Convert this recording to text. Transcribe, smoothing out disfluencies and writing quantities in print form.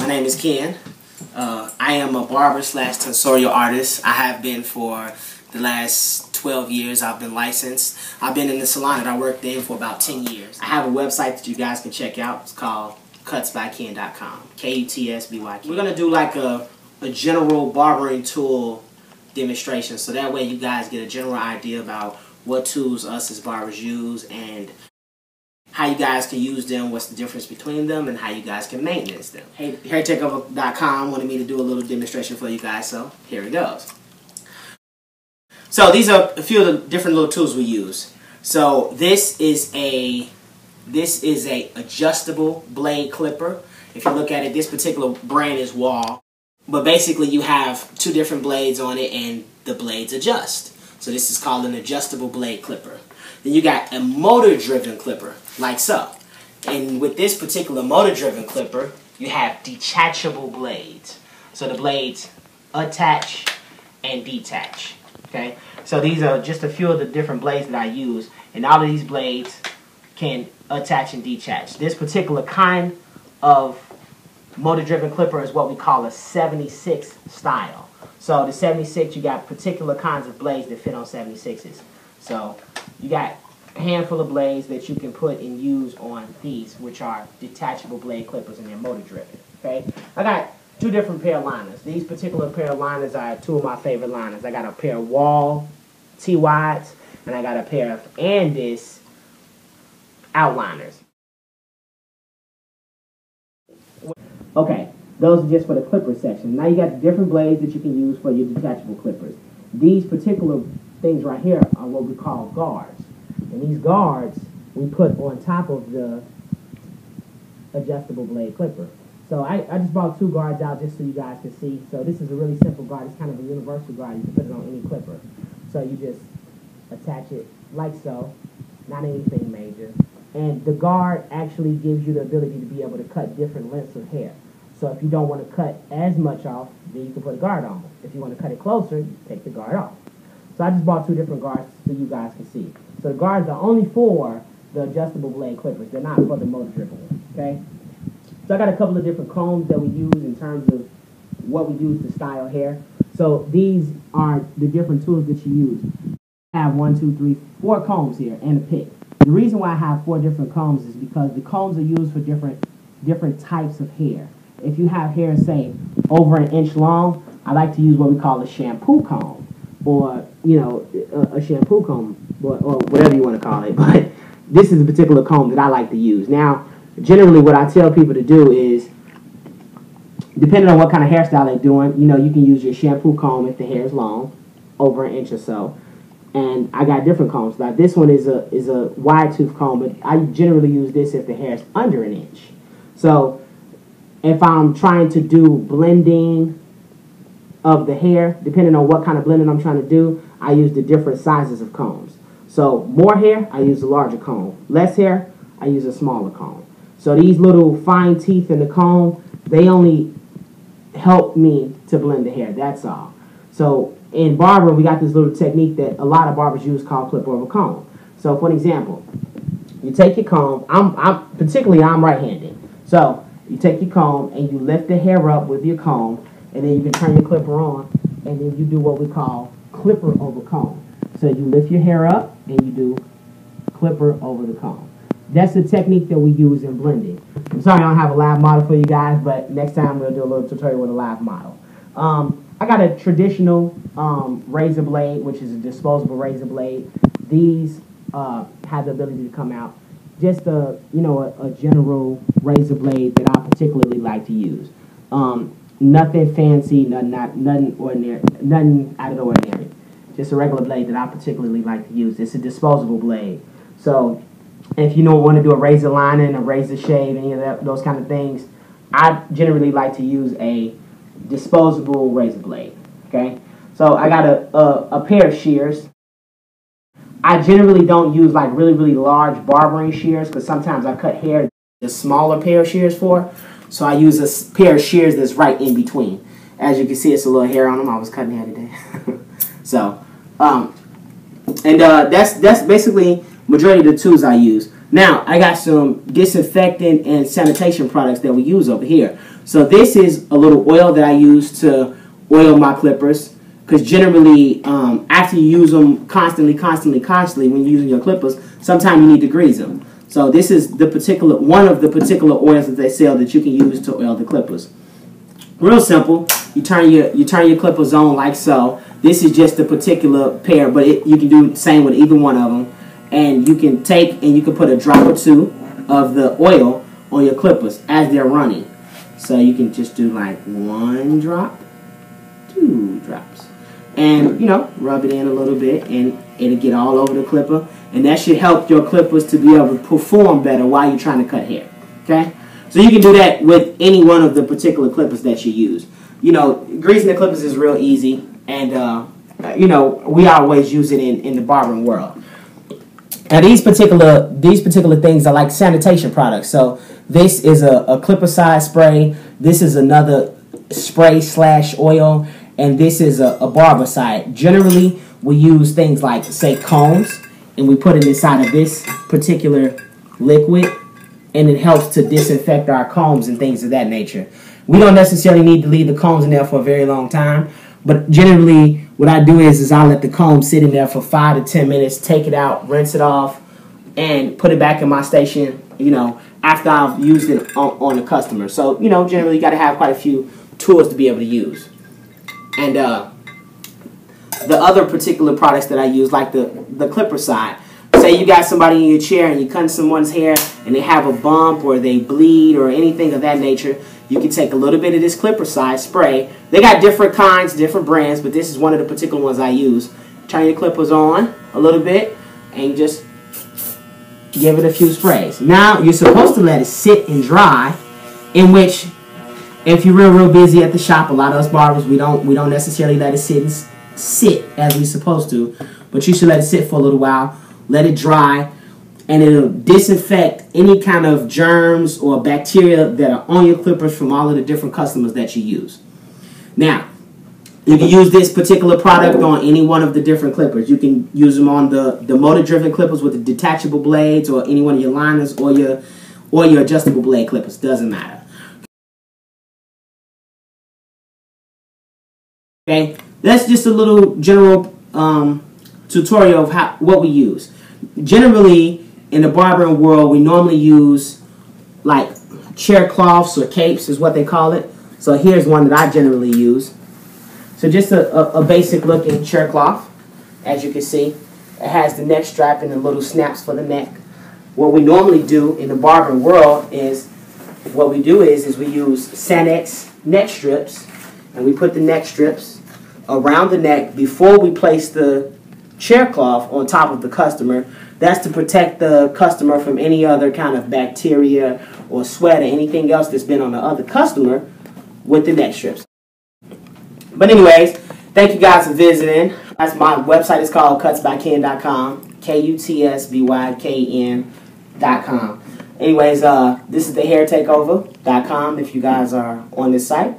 My name is Ken. I am a barber slash tonsorial artist. I have been for the last 12 years. I've been licensed. I've been in the salon that I worked in for about 10 years. I have a website that you guys can check out. It's called cutsbyken.com. Kutsbyken. We're going to do like a general barbering tool demonstration, so that way you guys get a general idea about what tools us as barbers use and how you guys can use them, what's the difference between them, and how you guys can maintenance them. HairTakeover.com wanted me to do a little demonstration for you guys, so here it goes. So these are a few of the different little tools we use. So this is a adjustable blade clipper. If you look at it, this particular brand is Wall. But basically you have two different blades on it and the blades adjust. So this is called an adjustable blade clipper. Then you got a motor-driven clipper, like so. And with this particular motor-driven clipper, you have detachable blades. So the blades attach and detach. Okay? So these are just a few of the different blades that I use. And all of these blades can attach and detach. This particular kind of motor-driven clipper is what we call a 76 style. So the 76, you got particular kinds of blades that fit on 76s. So you got a handful of blades that you can put and use on these, which are detachable blade clippers, and they're motor-driven. Okay, I got two different pair of liners. These particular pair of liners are two of my favorite liners. I got a pair of Wall T-Wides, and I got a pair of Andis outliners. Okay, those are just for the clipper section. Now you got the different blades that you can use for your detachable clippers. These particular things right here are what we call guards. And these guards we put on top of the adjustable blade clipper. So I just brought two guards out just so you guys can see. So this is a really simple guard. It's kind of a universal guard. You can put it on any clipper. So you just attach it like so, not anything major. And the guard actually gives you the ability to be able to cut different lengths of hair. So if you don't want to cut as much off, then you can put a guard on. If you want to cut it closer, you take the guard off. So I just bought two different guards so you guys can see. So the guards are only for the adjustable blade clippers. They're not for the motor-driven ones, okay? So I got a couple of different combs that we use in terms of what we use to style hair. So these are the different tools that you use. I have 1, 2, 3, 4 combs here and a pick. The reason why I have 4 different combs is because the combs are used for different types of hair. If you have hair, say, over an inch long, I like to use what we call a shampoo comb, or, you know, a shampoo comb, or whatever you want to call it. But this is a particular comb that I like to use. Now, generally what I tell people to do is, depending on what kind of hairstyle they're doing, you know, you can use your shampoo comb if the hair is long, over an inch or so. And I got different combs. Now this one is a wide tooth comb, but I generally use this if the hair is under an inch. So if I'm trying to do blending of the hair, depending on what kind of blending I'm trying to do, I use the different sizes of combs. So more hair, I use a larger comb. Less hair, I use a smaller comb. So these little fine teeth in the comb, they only help me to blend the hair, that's all. So in barber, we got this little technique that a lot of barbers use called clip over comb. So for an example, you take your comb, I'm right-handed. So you take your comb and you lift the hair up with your comb, and then you can turn your clipper on, and then you do what we call clipper over comb. So you lift your hair up and you do clipper over the comb. That's the technique that we use in blending. I'm sorry I don't have a live model for you guys, but next time we'll do a little tutorial with a live model. I got a traditional razor blade, which is a disposable razor blade. These have the ability to come out. Just a general razor blade that I particularly like to use. Nothing fancy, nothing ordinary, nothing out of the ordinary. Just a regular blade that I particularly like to use. It's a disposable blade. So if you don't want to do a razor lining, a razor shave, any of those kind of things, I generally like to use a disposable razor blade. Okay, so I got a pair of shears. I generally don't use like really large barbering shears, because sometimes I cut hair the smaller pair of shears for. So I use a pair of shears that's right in between. As you can see, it's a little hair on them. I was cutting hair today. So that's basically majority of the tools I use. Now, I got some disinfectant and sanitation products that we use over here. So this is a little oil that I use to oil my clippers. Because generally, after you use them constantly, when you're using your clippers, sometimes you need to grease them. So this is one of the particular oils that they sell that you can use to oil the clippers. Real simple. You turn your clippers on like so. This is just a particular pair, but you can do the same with either one of them. And you can put a drop or two of the oil on your clippers as they're running. So you can just do like 1 drop, 2 drops. And, rub it in a little bit, and it'll get all over the clipper. And that should help your clippers to be able to perform better while you're trying to cut hair. Okay? So you can do that with any one of the particular clippers that you use. Greasing the clippers is real easy. And, we always use it in the barbering world. Now, these particular things are like sanitation products. So this is a clipper size spray. This is another spray / oil. And this is a Barbicide. Generally, we use things like, say, combs, and we put it inside of this particular liquid, and it helps to disinfect our combs and things of that nature. We don't necessarily need to leave the combs in there for a very long time, but generally, what I do is I let the comb sit in there for 5 to 10 minutes, take it out, rinse it off, and put it back in my station, after I've used it on the customer. So, generally, you got to have quite a few tools to be able to use. And the other particular products that I use, like the clipper side. Say you got somebody in your chair and you're cutting someone's hair and they have a bump or they bleed or anything of that nature, you can take a little bit of this clipper side spray. They got different kinds, different brands, but this is one of the particular ones I use. Turn your clippers on a little bit and just give it a few sprays. Now you're supposed to let it sit and dry, in which, if you're real busy at the shop, a lot of us barbers, we don't necessarily let it sit as we're supposed to, but you should let it sit for a little while, let it dry, and it'll disinfect any kind of germs or bacteria that are on your clippers from all of the different customers that you use. Now, you can use this particular product on any one of the different clippers. You can use them on the motor-driven clippers with the detachable blades, or any one of your liners, or your adjustable blade clippers. Doesn't matter. Okay, that's just a little general tutorial of what we use. Generally, in the barbering world, we normally use like chair cloths or capes is what they call it. So here's one that I generally use. So just a basic looking chair cloth, as you can see. It has the neck strap and the little snaps for the neck. What we normally do in the barbering world is, we use Sanex neck strips, and we put the neck strips around the neck before we place the chair cloth on top of the customer. That's to protect the customer from any other kind of bacteria or sweat or anything else that's been on the other customer with the neck strips. But anyways, thank you guys for visiting. My website is called cutsbyken.com, kutsbykn.com. Anyways, this is the hairtakeover.com if you guys are on this site.